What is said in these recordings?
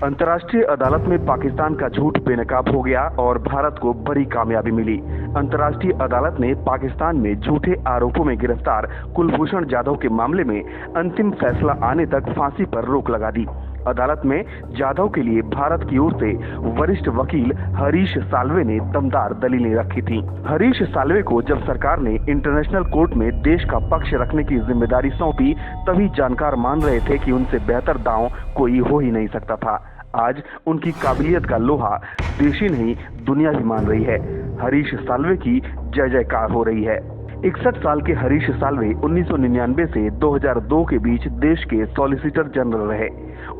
अंतर्राष्ट्रीय अदालत में पाकिस्तान का झूठ बेनकाब हो गया और भारत को बड़ी कामयाबी मिली। अंतर्राष्ट्रीय अदालत ने पाकिस्तान में झूठे आरोपों में गिरफ्तार कुलभूषण जाधव के मामले में अंतिम फैसला आने तक फांसी पर रोक लगा दी। अदालत में जाधव के लिए भारत की ओर से वरिष्ठ वकील हरीश साल्वे ने दमदार दलीलें रखी थीं। हरीश साल्वे को जब सरकार ने इंटरनेशनल कोर्ट में देश का पक्ष रखने की जिम्मेदारी सौंपी, तभी जानकार मान रहे थे कि उनसे बेहतर दांव कोई हो ही नहीं सकता था। आज उनकी काबिलियत का लोहा देश ही नहीं दुनिया भी मान रही है। हरीश साल्वे की जय जयकार हो रही है। 61 साल के हरीश साल्वे 1999 से 2002 के बीच देश के सॉलिसिटर जनरल रहे।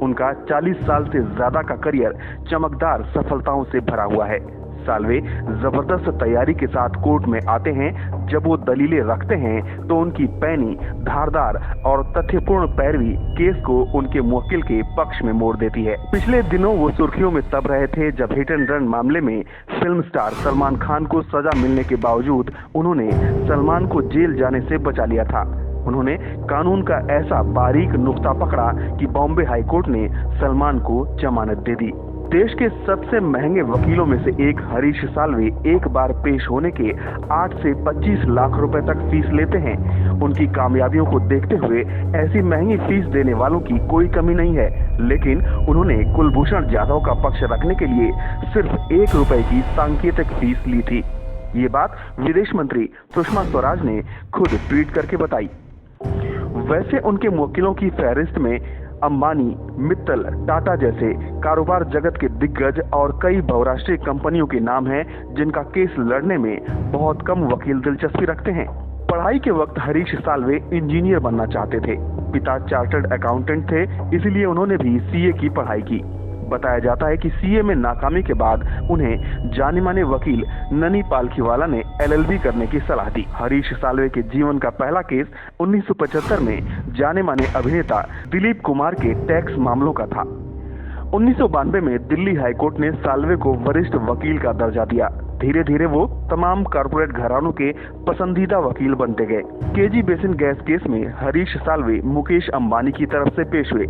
उनका 40 साल से ज्यादा का करियर चमकदार सफलताओं से भरा हुआ है। साल्वे जबरदस्त तैयारी के साथ कोर्ट में आते हैं। जब वो दलीलें रखते हैं तो उनकी पैनी, धारदार और तथ्यपूर्ण पैरवी केस को उनके मुवक्किल के पक्ष में मोड़ देती है। पिछले दिनों वो सुर्खियों में तब रहे थे जब हिट एंड रन मामले में फिल्म स्टार सलमान खान को सजा मिलने के बावजूद उन्होंने सलमान को जेल जाने से बचा लिया था। उन्होंने कानून का ऐसा बारीक नुक्ता पकड़ा कि बॉम्बे हाई कोर्ट ने सलमान को जमानत दे दी। देश के सबसे महंगे वकीलों में से एक हरीश साल्वे एक बार पेश होने के 8 से 25 लाख रुपए तक फीस लेते हैं। उनकी कामयाबियों को देखते हुए ऐसी महंगी फीस देने वालों की कोई कमी नहीं है, लेकिन उन्होंने कुलभूषण जाधव का पक्ष रखने के लिए सिर्फ 1 रुपए की सांकेतिक फीस ली थी। ये बात विदेश मंत्री सुषमा स्वराज ने खुद ट्वीट करके बताई। वैसे उनके मुवक्किलों की फहरिस्त में अंबानी, मित्तल, टाटा जैसे कारोबार जगत के दिग्गज और कई बहुराष्ट्रीय कंपनियों के नाम हैं, जिनका केस लड़ने में बहुत कम वकील दिलचस्पी रखते हैं। पढ़ाई के वक्त हरीश साल्वे इंजीनियर बनना चाहते थे। पिता चार्टर्ड अकाउंटेंट थे, इसलिए उन्होंने भी सीए की पढ़ाई की। बताया जाता है कि सीए में नाकामी के बाद उन्हें जाने माने वकील ननी पालखीवाला ने एलएलबी करने की सलाह दी। हरीश साल्वे के जीवन का पहला केस 1975 में जाने माने अभिनेता दिलीप कुमार के टैक्स मामलों का था। 1992 में दिल्ली हाईकोर्ट ने साल्वे को वरिष्ठ वकील का दर्जा दिया। धीरे धीरे वो तमाम कॉर्पोरेट घरानों के पसंदीदा वकील बनते गए। केजी बेसिन गैस केस में हरीश साल्वे मुकेश अंबानी की तरफ से पेश हुए।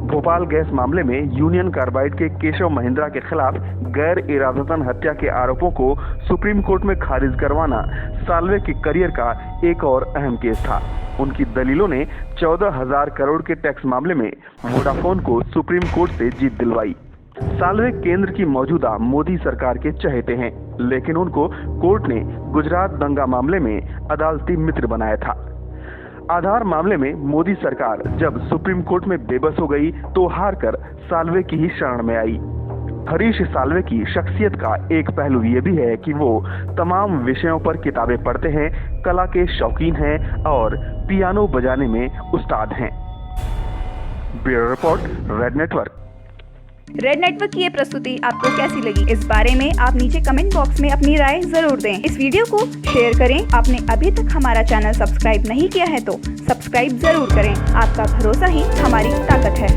भोपाल गैस मामले में यूनियन कार्बाइड के केशव महिंद्रा के खिलाफ गैर इरादतन हत्या के आरोपों को सुप्रीम कोर्ट में खारिज करवाना साल्वे के करियर का एक और अहम केस था। उनकी दलीलों ने 14,000 करोड़ के टैक्स मामले में वोडाफोन को सुप्रीम कोर्ट से जीत दिलवाई। साल्वे केंद्र की मौजूदा मोदी सरकार के चहेते हैं, लेकिन उनको कोर्ट ने गुजरात दंगा मामले में अदालती मित्र बनाया था। आधार मामले में मोदी सरकार जब सुप्रीम कोर्ट में बेबस हो गई तो हारकर साल्वे की ही शरण में आई। हरीश साल्वे की शख्सियत का एक पहलू ये भी है कि वो तमाम विषयों पर किताबें पढ़ते हैं, कला के शौकीन हैं और पियानो बजाने में उस्ताद हैं। Bureau report, red network. Red network की ये प्रस्तुति आपको कैसी लगी, इस बारे में आप नीचे कमेंट बॉक्स में अपनी राय जरूर दें। इस वीडियो को शेयर करें। आपने अभी तक हमारा चैनल सब्सक्राइब नहीं किया है तो सब्सक्राइब जरूर करें। आपका भरोसा ही हमारी ताकत है।